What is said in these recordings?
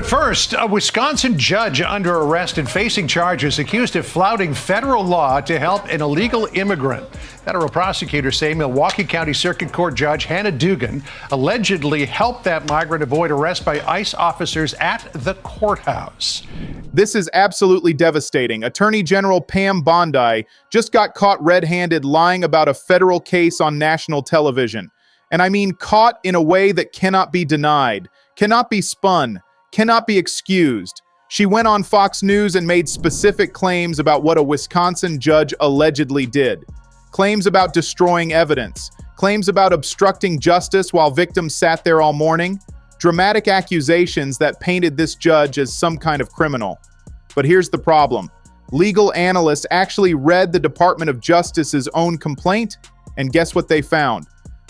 first, a Wisconsin judge under arrest and facing charges accused of flouting federal law to help an illegal immigrant. Federal prosecutors say Milwaukee County Circuit Court Judge Hannah Dugan allegedly helped that migrant avoid arrest by ICE officers at the courthouse. This is absolutely devastating. Attorney General Pam Bondi just got caught red-handed lying about a federal case on national television. And I mean caught in a way that cannot be denied, cannot be spun, cannot be excused. She went on Fox News and made specific claims about what a Wisconsin judge allegedly did. Claims about destroying evidence, claims about obstructing justice while victims sat there all morning, dramatic accusations that painted this judge as some kind of criminal. But here's the problem. Legal analysts actually read the Department of Justice's own complaint, and guess what they found?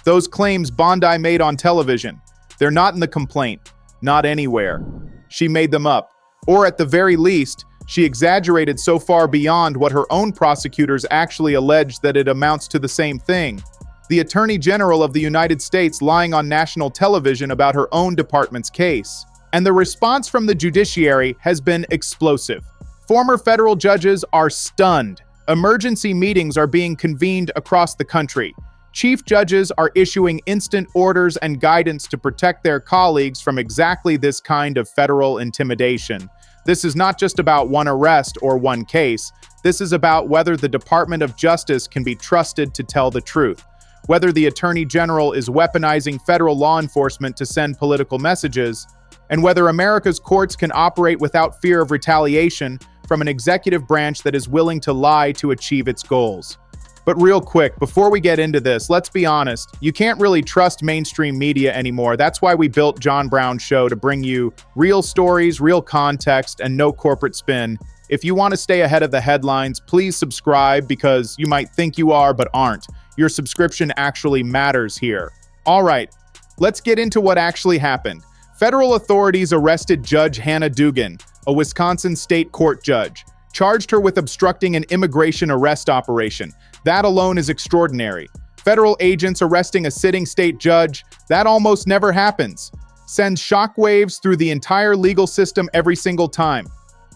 Those claims Bondi made on television, they're not in the complaint. Not anywhere. She made them up. Or at the very least, she exaggerated so far beyond what her own prosecutors actually alleged that it amounts to the same thing. The Attorney General of the United States lying on national television about her own department's case. And the response from the judiciary has been explosive. Former federal judges are stunned. Emergency meetings are being convened across the country. Chief judges are issuing instant orders and guidance to protect their colleagues from exactly this kind of federal intimidation. This is not just about one arrest or one case. This is about whether the Department of Justice can be trusted to tell the truth, whether the Attorney General is weaponizing federal law enforcement to send political messages, and whether America's courts can operate without fear of retaliation from an executive branch that is willing to lie to achieve its goals. But real quick, before we get into this, let's be honest. You can't really trust mainstream media anymore. That's why we built John Brown's show, to bring you real stories, real context, and no corporate spin. If you want to stay ahead of the headlines, please subscribe, because you might think you are but aren't. Your subscription actually matters here. All right, let's get into what actually happened. Federal authorities arrested Judge Hannah Dugan, a Wisconsin state court judge, charged her with obstructing an immigration arrest operation. That alone is extraordinary. Federal agents arresting a sitting state judge, that almost never happens. Sends shockwaves through the entire legal system every single time.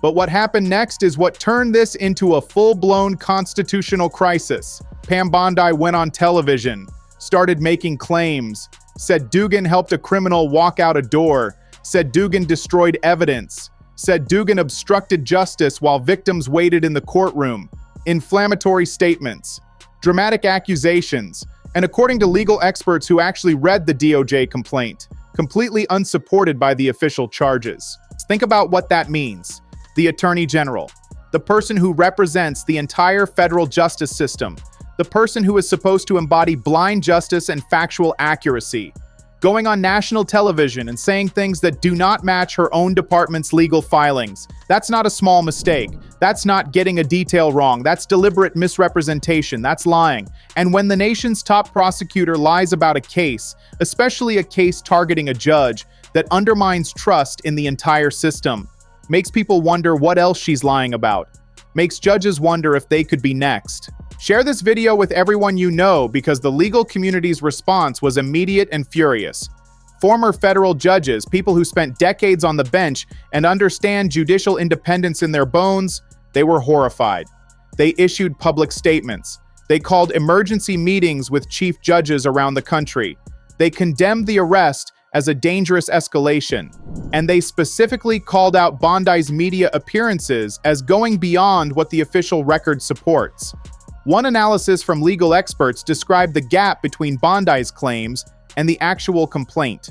But what happened next is what turned this into a full-blown constitutional crisis. Pam Bondi went on television, started making claims, said Dugan helped a criminal walk out a door, said Dugan destroyed evidence, said Dugan obstructed justice while victims waited in the courtroom. Inflammatory statements, dramatic accusations, and according to legal experts who actually read the DOJ complaint, completely unsupported by the official charges. Think about what that means. The Attorney General, the person who represents the entire federal justice system, the person who is supposed to embody blind justice and factual accuracy, going on national television and saying things that do not match her own department's legal filings. That's not a small mistake. That's not getting a detail wrong. That's deliberate misrepresentation. That's lying. And when the nation's top prosecutor lies about a case, especially a case targeting a judge, that undermines trust in the entire system, makes people wonder what else she's lying about, makes judges wonder if they could be next. Share this video with everyone you know, because the legal community's response was immediate and furious. Former federal judges, people who spent decades on the bench and understand judicial independence in their bones, they were horrified. They issued public statements. They called emergency meetings with chief judges around the country. They condemned the arrest as a dangerous escalation. And they specifically called out Bondi's media appearances as going beyond what the official record supports. One analysis from legal experts described the gap between Bondi's claims and the actual complaint,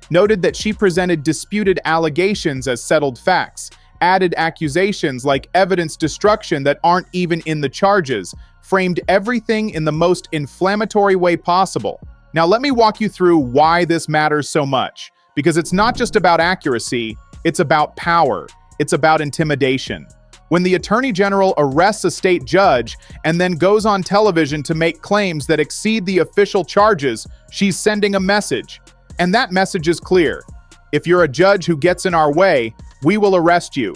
noted that she presented disputed allegations as settled facts, added accusations like evidence destruction that aren't even in the charges, framed everything in the most inflammatory way possible. Now let me walk you through why this matters so much, because it's not just about accuracy, it's about power, it's about intimidation. When the Attorney General arrests a state judge and then goes on television to make claims that exceed the official charges, she's sending a message. And that message is clear. If you're a judge who gets in our way, we will arrest you.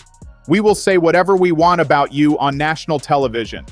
We will say whatever we want about you on national television.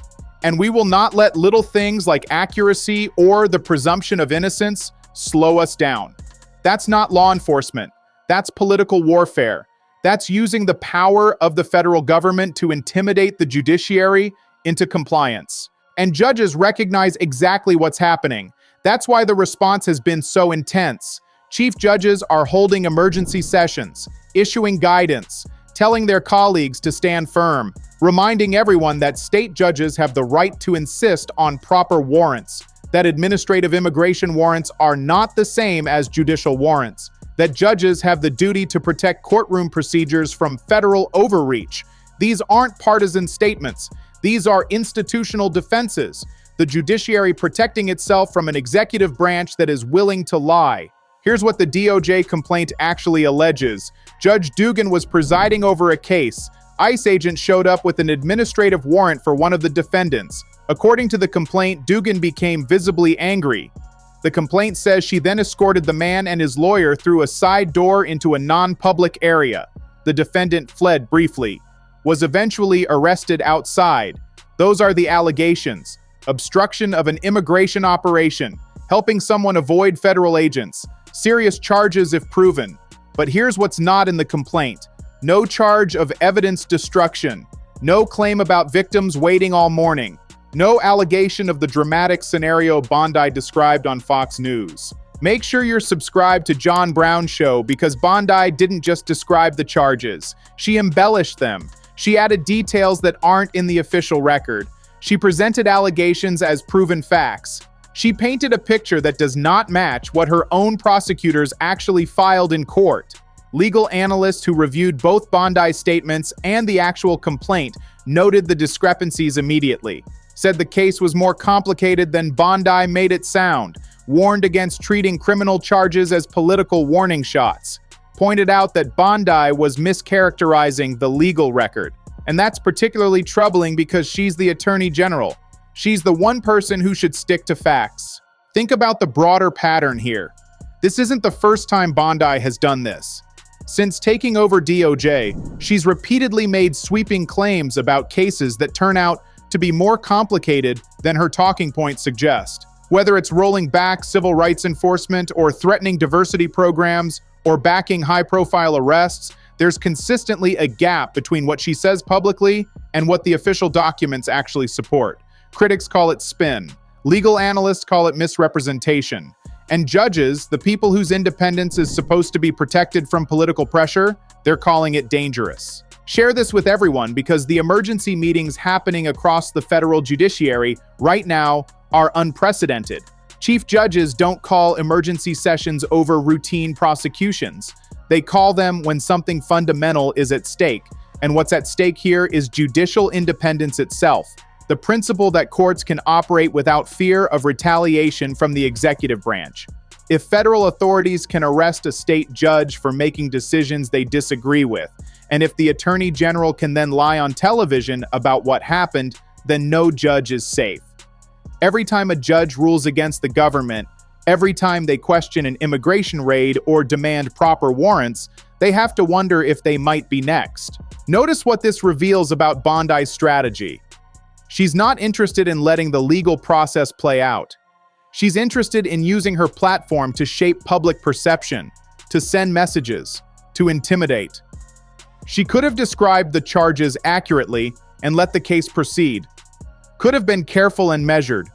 And we will not let little things like accuracy or the presumption of innocence slow us down. That's not law enforcement. That's political warfare. That's using the power of the federal government to intimidate the judiciary into compliance. And judges recognize exactly what's happening. That's why the response has been so intense. Chief judges are holding emergency sessions, issuing guidance, telling their colleagues to stand firm, reminding everyone that state judges have the right to insist on proper warrants, that administrative immigration warrants are not the same as judicial warrants, that judges have the duty to protect courtroom procedures from federal overreach. These aren't partisan statements. These are institutional defenses, the judiciary protecting itself from an executive branch that is willing to lie. Here's what the DOJ complaint actually alleges. Judge Dugan was presiding over a case. ICE agents showed up with an administrative warrant for one of the defendants. According to the complaint, Dugan became visibly angry. The complaint says she then escorted the man and his lawyer through a side door into a non-public area. The defendant fled briefly, was eventually arrested outside. Those are the allegations. Obstruction of an immigration operation, helping someone avoid federal agents, serious charges if proven. But here's what's not in the complaint. No charge of evidence destruction, no claim about victims waiting all morning, no allegation of the dramatic scenario Bondi described on Fox News. Make sure you're subscribed to John Brown's show because Bondi didn't just describe the charges. She embellished them. She added details that aren't in the official record. She presented allegations as proven facts. She painted a picture that does not match what her own prosecutors actually filed in court. Legal analysts who reviewed both Bondi's statements and the actual complaint noted the discrepancies immediately, said the case was more complicated than Bondi made it sound, warned against treating criminal charges as political warning shots, pointed out that Bondi was mischaracterizing the legal record. And that's particularly troubling because she's the Attorney General. She's the one person who should stick to facts. Think about the broader pattern here. This isn't the first time Bondi has done this. Since taking over DOJ, she's repeatedly made sweeping claims about cases that turn out to be more complicated than her talking points suggest. Whether it's rolling back civil rights enforcement or threatening diversity programs or backing high-profile arrests, there's consistently a gap between what she says publicly and what the official documents actually support. Critics call it spin. Legal analysts call it misrepresentation. And judges, the people whose independence is supposed to be protected from political pressure, they're calling it dangerous. Share this with everyone because the emergency meetings happening across the federal judiciary right now are unprecedented. Chief judges don't call emergency sessions over routine prosecutions. They call them when something fundamental is at stake. And what's at stake here is judicial independence itself, the principle that courts can operate without fear of retaliation from the executive branch. If federal authorities can arrest a state judge for making decisions they disagree with, and if the Attorney General can then lie on television about what happened, then no judge is safe. Every time a judge rules against the government, every time they question an immigration raid or demand proper warrants, they have to wonder if they might be next. Notice what this reveals about Bondi's strategy. She's not interested in letting the legal process play out. She's interested in using her platform to shape public perception, to send messages, to intimidate. She could have described the charges accurately and let the case proceed. Could have been careful and measured.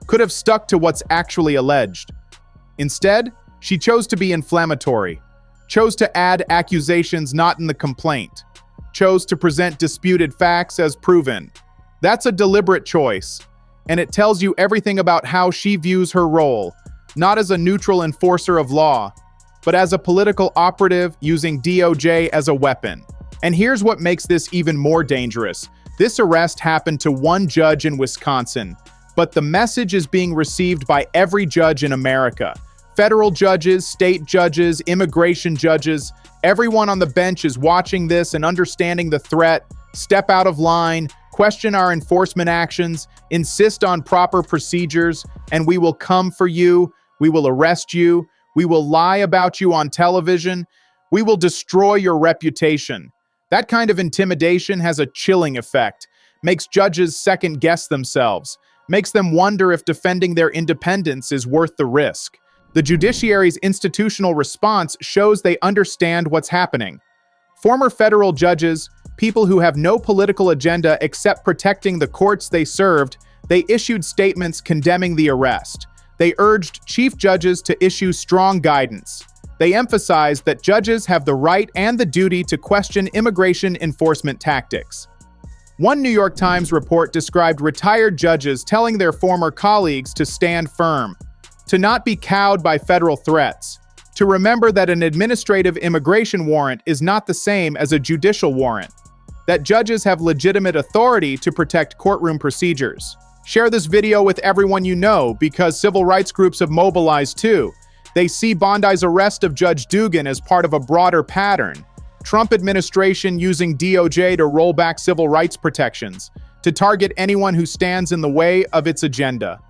Could have stuck to what's actually alleged. Instead, she chose to be inflammatory, chose to add accusations not in the complaint, chose to present disputed facts as proven. That's a deliberate choice, and it tells you everything about how she views her role, not as a neutral enforcer of law, but as a political operative using DOJ as a weapon. And here's what makes this even more dangerous. This arrest happened to one judge in Wisconsin, but the message is being received by every judge in America. Federal judges, state judges, immigration judges, everyone on the bench is watching this and understanding the threat, step out of line, question our enforcement actions, insist on proper procedures, and we will come for you, we will arrest you, we will lie about you on television, we will destroy your reputation. That kind of intimidation has a chilling effect, makes judges second-guess themselves, makes them wonder if defending their independence is worth the risk. The judiciary's institutional response shows they understand what's happening. Former federal judges, people who have no political agenda except protecting the courts they served, they issued statements condemning the arrest. They urged chief judges to issue strong guidance. They emphasized that judges have the right and the duty to question immigration enforcement tactics. One New York Times report described retired judges telling their former colleagues to stand firm, to not be cowed by federal threats, to remember that an administrative immigration warrant is not the same as a judicial warrant, that judges have legitimate authority to protect courtroom procedures. Share this video with everyone you know because civil rights groups have mobilized too. They see Bondi's arrest of Judge Dugan as part of a broader pattern. Trump administration using DOJ to roll back civil rights protections, to target anyone who stands in the way of its agenda.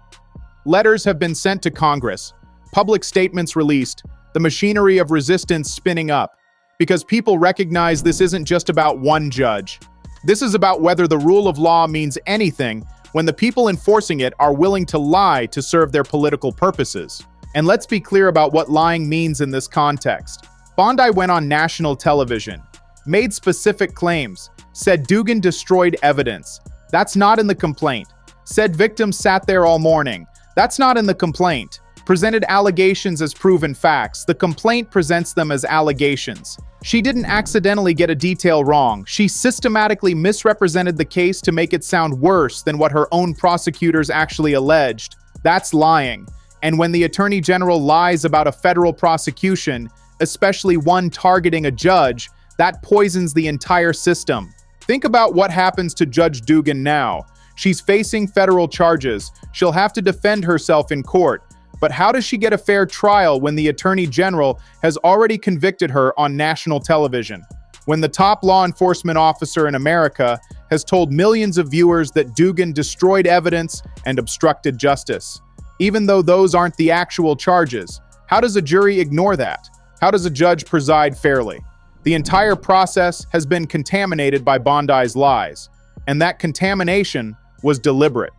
Letters have been sent to Congress, public statements released, the machinery of resistance spinning up, because people recognize this isn't just about one judge. This is about whether the rule of law means anything when the people enforcing it are willing to lie to serve their political purposes. And let's be clear about what lying means in this context. Bondi went on national television, made specific claims, said Dugan destroyed evidence. That's not in the complaint. Said victims sat there all morning. That's not in the complaint. Presented allegations as proven facts. The complaint presents them as allegations. She didn't accidentally get a detail wrong. She systematically misrepresented the case to make it sound worse than what her own prosecutors actually alleged. That's lying. And when the Attorney General lies about a federal prosecution, especially one targeting a judge, that poisons the entire system. Think about what happens to Judge Dugan now. She's facing federal charges. She'll have to defend herself in court. But how does she get a fair trial when the Attorney General has already convicted her on national television? When the top law enforcement officer in America has told millions of viewers that Dugan destroyed evidence and obstructed justice? Even though those aren't the actual charges, how does a jury ignore that? How does a judge preside fairly? The entire process has been contaminated by Bondi's lies, and that contamination was deliberate,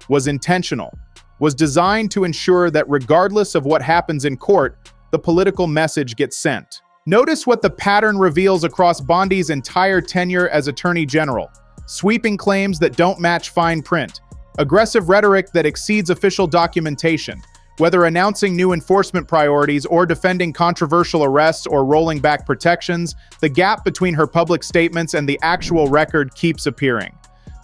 was intentional, was designed to ensure that regardless of what happens in court, the political message gets sent. Notice what the pattern reveals across Bondi's entire tenure as Attorney General: sweeping claims that don't match fine print, aggressive rhetoric that exceeds official documentation. Whether announcing new enforcement priorities or defending controversial arrests or rolling back protections, the gap between her public statements and the actual record keeps appearing.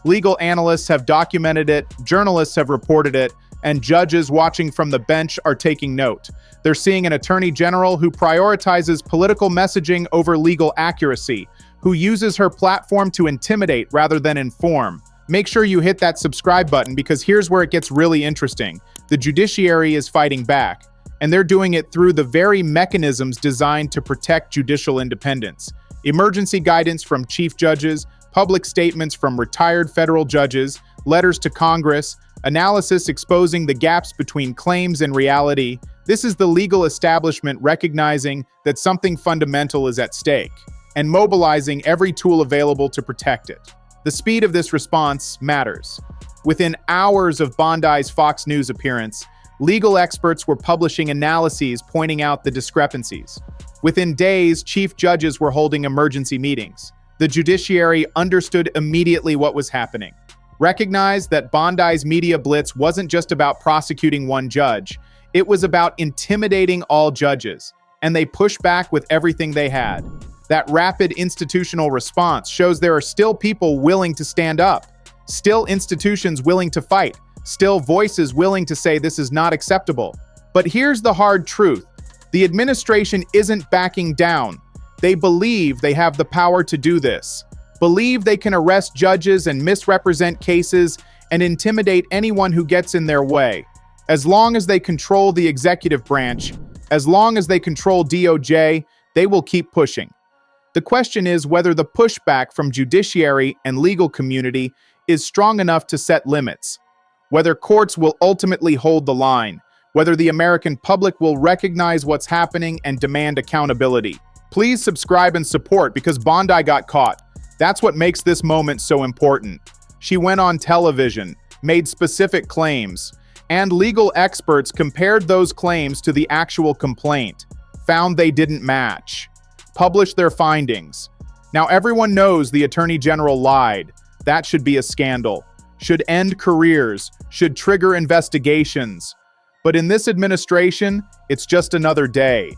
Legal analysts have documented it, journalists have reported it, and judges watching from the bench are taking note. They're seeing an attorney general who prioritizes political messaging over legal accuracy, who uses her platform to intimidate rather than inform. Make sure you hit that subscribe button because here's where it gets really interesting. The judiciary is fighting back, and they're doing it through the very mechanisms designed to protect judicial independence. Emergency guidance from chief judges, public statements from retired federal judges, letters to Congress, analysis exposing the gaps between claims and reality. This is the legal establishment recognizing that something fundamental is at stake, and mobilizing every tool available to protect it. The speed of this response matters. Within hours of Bondi's Fox News appearance, legal experts were publishing analyses pointing out the discrepancies. Within days, chief judges were holding emergency meetings. The judiciary understood immediately what was happening, recognized that Bondi's media blitz wasn't just about prosecuting one judge, it was about intimidating all judges, and they pushed back with everything they had. That rapid institutional response shows there are still people willing to stand up, still institutions willing to fight, still voices willing to say this is not acceptable. But here's the hard truth. The administration isn't backing down. They believe they have the power to do this, believe they can arrest judges and misrepresent cases and intimidate anyone who gets in their way. As long as they control the executive branch, as long as they control DOJ, they will keep pushing. The question is whether the pushback from judiciary and legal community is strong enough to set limits, whether courts will ultimately hold the line, whether the American public will recognize what's happening and demand accountability. Please subscribe and support because Bondi got caught. That's what makes this moment so important. She went on television, made specific claims, and legal experts compared those claims to the actual complaint, found they didn't match, published their findings. Now, everyone knows the Attorney General lied. That should be a scandal. Should end careers, should trigger investigations. But in this administration, it's just another day.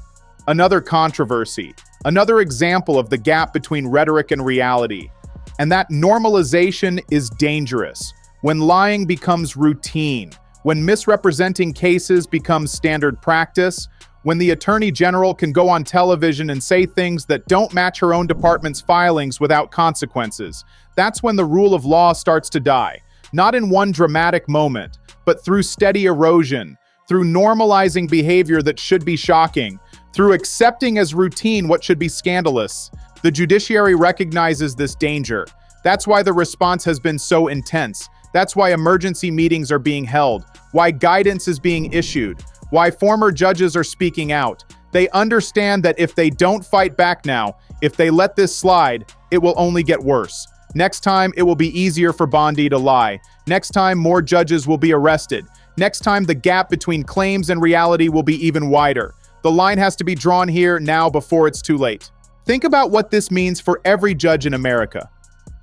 Another controversy. Another example of the gap between rhetoric and reality. And that normalization is dangerous. When lying becomes routine, when misrepresenting cases becomes standard practice, when the Attorney General can go on television and say things that don't match her own department's filings without consequences, that's when the rule of law starts to die. Not in one dramatic moment, but through steady erosion, through normalizing behavior that should be shocking, through accepting as routine what should be scandalous. The judiciary recognizes this danger. That's why the response has been so intense. That's why emergency meetings are being held, why guidance is being issued, why former judges are speaking out. They understand that if they don't fight back now, if they let this slide, it will only get worse. Next time, it will be easier for Bondi to lie. Next time, more judges will be arrested. Next time, the gap between claims and reality will be even wider. The line has to be drawn here now before it's too late. Think about what this means for every judge in America.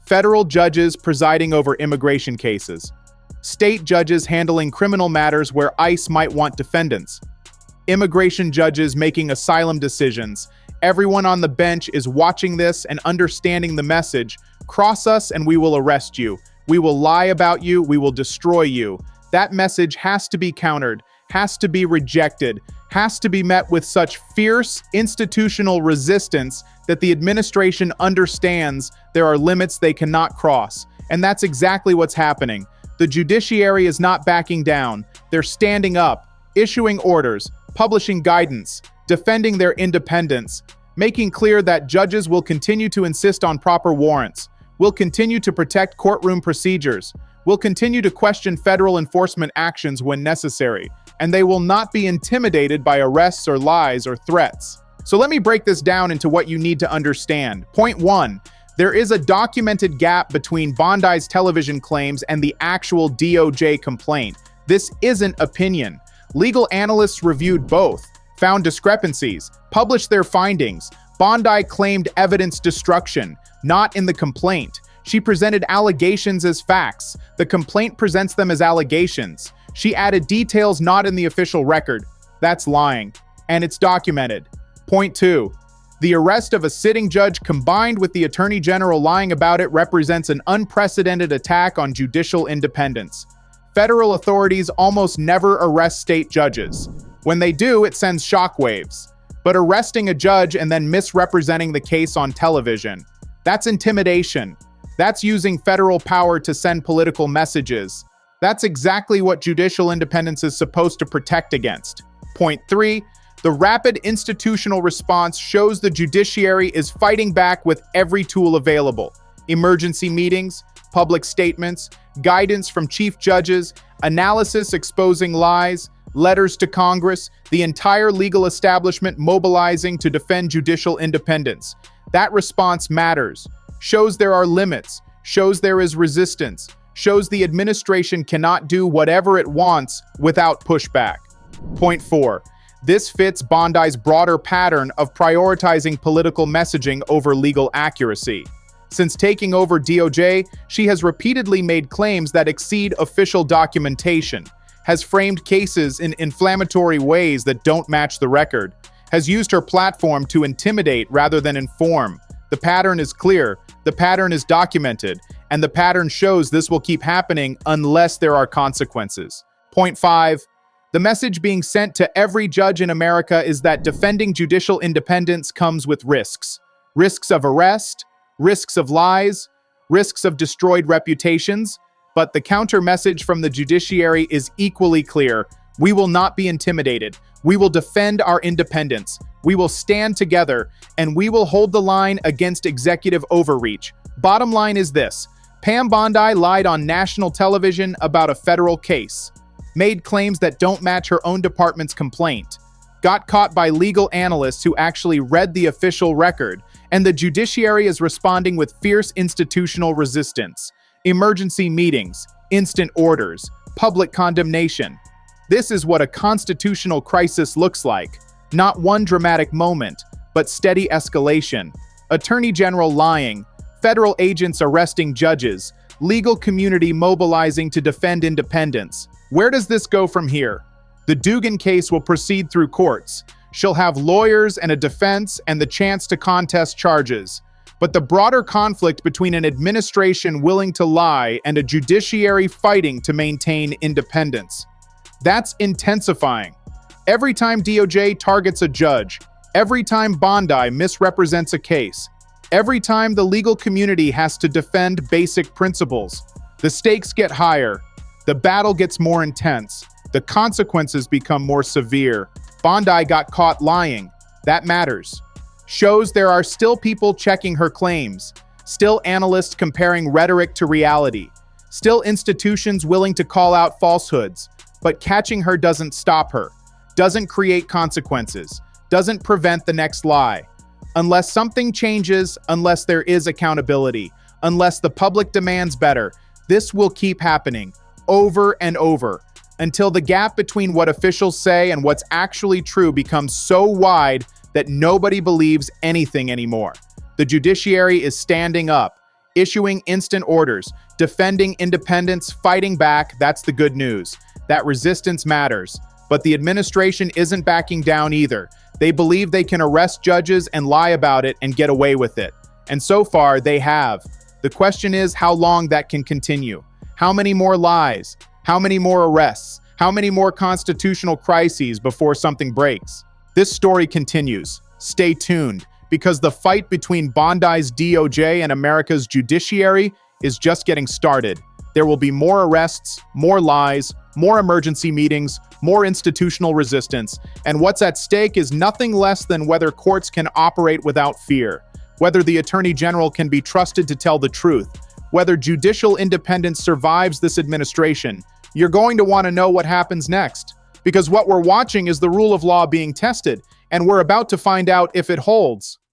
Federal judges presiding over immigration cases. State judges handling criminal matters where ICE might want defendants. Immigration judges making asylum decisions. Everyone on the bench is watching this and understanding the message. Cross us and we will arrest you. We will lie about you. We will destroy you. That message has to be countered, has to be rejected, has to be met with such fierce institutional resistance that the administration understands there are limits they cannot cross. And that's exactly what's happening. The judiciary is not backing down. They're standing up, issuing orders, publishing guidance, defending their independence, making clear that judges will continue to insist on proper warrants, will continue to protect courtroom procedures, will continue to question federal enforcement actions when necessary, and they will not be intimidated by arrests or lies or threats. So let me break this down into what you need to understand. Point 1. There is a documented gap between Bondi's television claims and the actual DOJ complaint. This isn't opinion. Legal analysts reviewed both, found discrepancies, published their findings. Bondi claimed evidence destruction, not in the complaint. She presented allegations as facts. The complaint presents them as allegations. She added details not in the official record. That's lying. And it's documented. Point 2. The arrest of a sitting judge combined with the Attorney General lying about it represents an unprecedented attack on judicial independence. Federal authorities almost never arrest state judges. When they do, it sends shockwaves. But arresting a judge and then misrepresenting the case on television, that's intimidation. That's using federal power to send political messages. That's exactly what judicial independence is supposed to protect against. Point 3. The rapid institutional response shows the judiciary is fighting back with every tool available. Emergency meetings, public statements, guidance from chief judges, analysis exposing lies, letters to Congress, the entire legal establishment mobilizing to defend judicial independence. That response matters, shows there are limits, shows there is resistance, shows the administration cannot do whatever it wants without pushback. Point 4. This fits Bondi's broader pattern of prioritizing political messaging over legal accuracy. Since taking over DOJ, she has repeatedly made claims that exceed official documentation, has framed cases in inflammatory ways that don't match the record, has used her platform to intimidate rather than inform. The pattern is clear, the pattern is documented, and the pattern shows this will keep happening unless there are consequences. Point 5. The message being sent to every judge in America is that defending judicial independence comes with risks. Risks of arrest, risks of lies, risks of destroyed reputations. But the counter message from the judiciary is equally clear. We will not be intimidated. We will defend our independence. We will stand together, and we will hold the line against executive overreach. Bottom line is this: Pam Bondi lied on national television about a federal case, made claims that don't match her own department's complaint, got caught by legal analysts who actually read the official record, and the judiciary is responding with fierce institutional resistance. Emergency meetings, instant orders, public condemnation. This is what a constitutional crisis looks like. Not one dramatic moment, but steady escalation. Attorney General lying, federal agents arresting judges, legal community mobilizing to defend independence. Where does this go from here? The Dugan case will proceed through courts. She'll have lawyers and a defense and the chance to contest charges. But the broader conflict between an administration willing to lie and a judiciary fighting to maintain independence. That's intensifying. Every time DOJ targets a judge, every time Bondi misrepresents a case, every time the legal community has to defend basic principles, the stakes get higher, the battle gets more intense, the consequences become more severe. Bondi got caught lying. That matters. Shows there are still people checking her claims, still analysts comparing rhetoric to reality, still institutions willing to call out falsehoods. But catching her doesn't stop her, doesn't create consequences, doesn't prevent the next lie. Unless something changes, unless there is accountability, unless the public demands better, this will keep happening over and over until the gap between what officials say and what's actually true becomes so wide that nobody believes anything anymore. The judiciary is standing up, issuing instant orders, defending independence, fighting back. That's the good news. That resistance matters. But the administration isn't backing down either. They believe they can arrest judges and lie about it and get away with it. And so far, they have. The question is how long that can continue. How many more lies? How many more arrests? How many more constitutional crises before something breaks? This story continues. Stay tuned, because the fight between Bondi's DOJ and America's judiciary is just getting started. There will be more arrests, more lies, more emergency meetings, more institutional resistance, and what's at stake is nothing less than whether courts can operate without fear, whether the Attorney General can be trusted to tell the truth, whether judicial independence survives this administration. You're going to want to know what happens next, because what we're watching is the rule of law being tested, and we're about to find out if it holds.